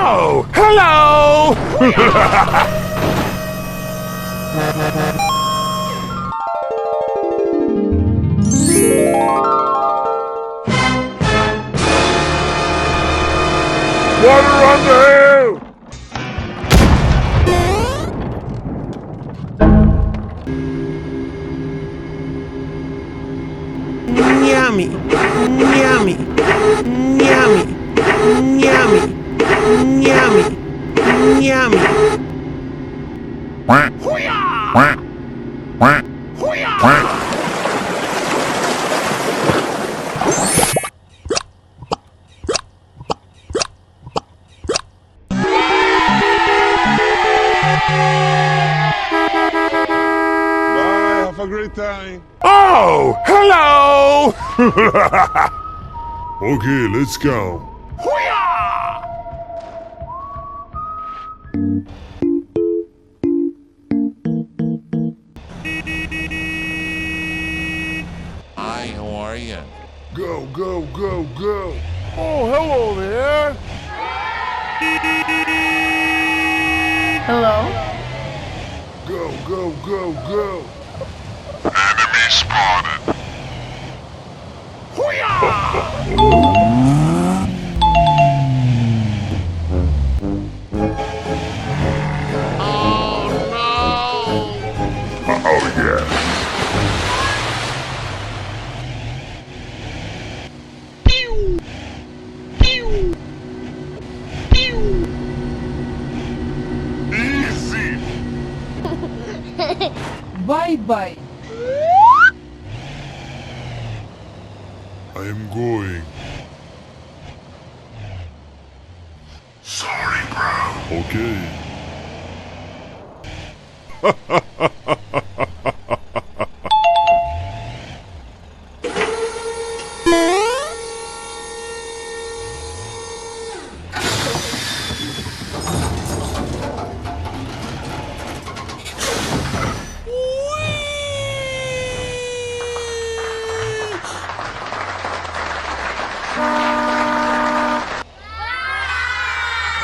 Oh, hello! Water on the hill! Yummy, yummy, yummy, yummy, yummy, yummy. Bye, have a great time. Oh, hello! Okay, let's go. Hi, how are you? Go, go, go, go. Oh, hello there! Hello? Go, go, go, go. Enemy spotted. Oh, yeah. Easy. Bye-bye. I am going. Sorry, bro. Okay.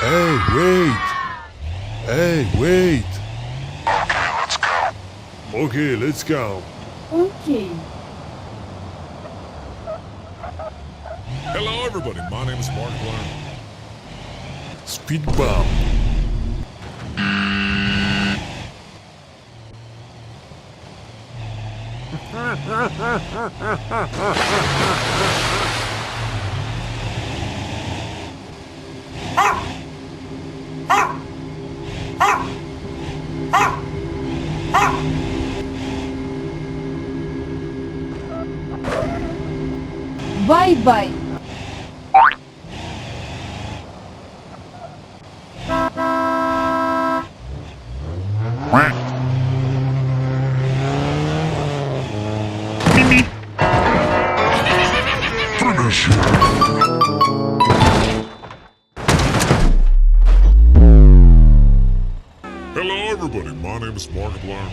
Hey, wait. Hey, wait. Okay, let's go. Okay. Hello, everybody. My name is McQueen. Speed bump. Bye-bye. Finish. Hello, everybody. My name is McQueen.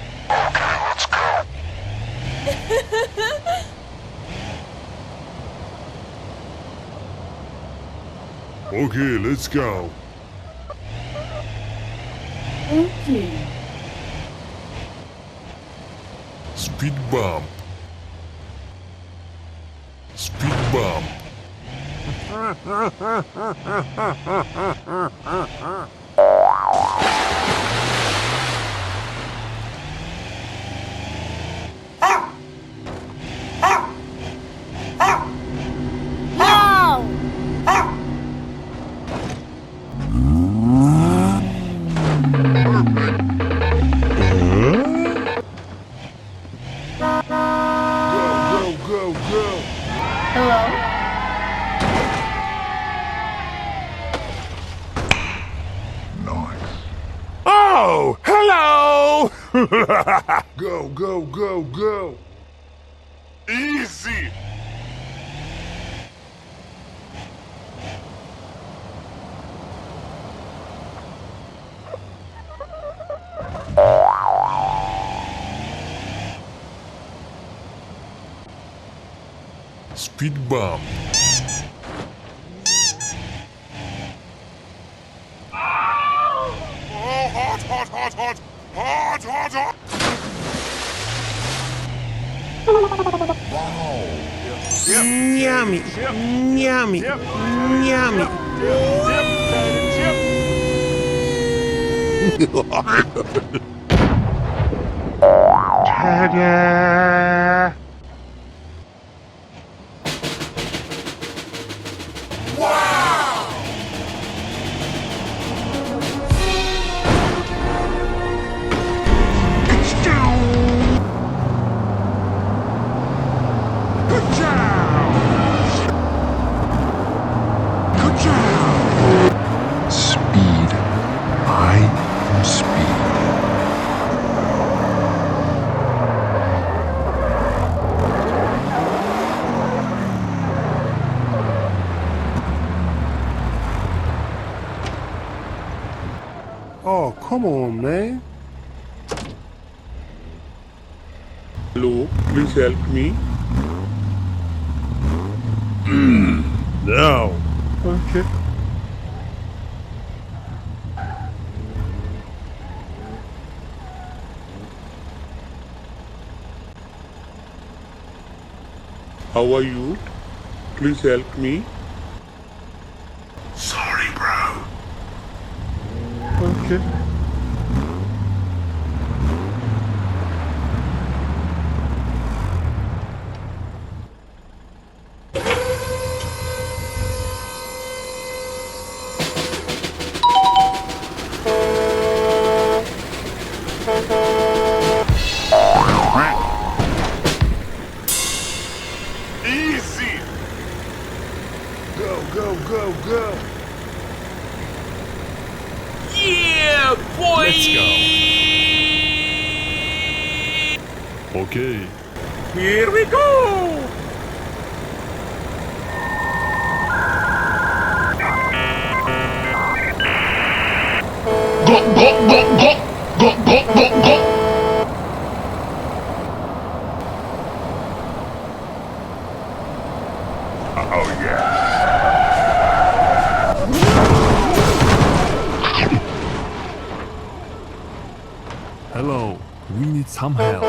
Okay, let's go. Okay. Speed bump. Speed bump. Go, go, go. Hello? Oh, hello! Go, go, go, go. Easy. Speed bump. Yummy. Yummy. Yummy. Speed. I am speed. Oh, come on, man. Hello, please help me. No. Okay. How are you? Please help me. Sorry, bro. Okay. Easy. Go, go, go, go. Yeah, boy. Let's go. Okay. Here we go. Oh, yeah. Hello, we need some help.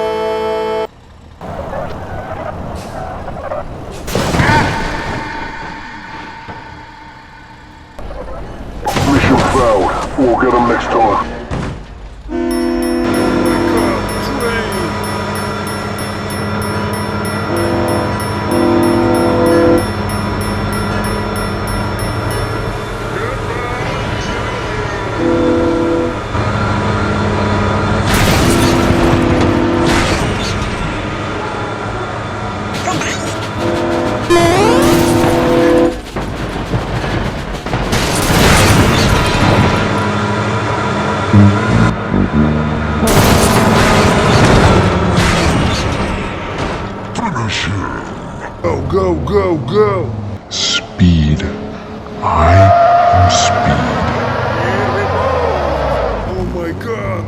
Mission failed. We'll get them next time. Finish him. Go, go, go, go. Speed. I am speed. Oh my god.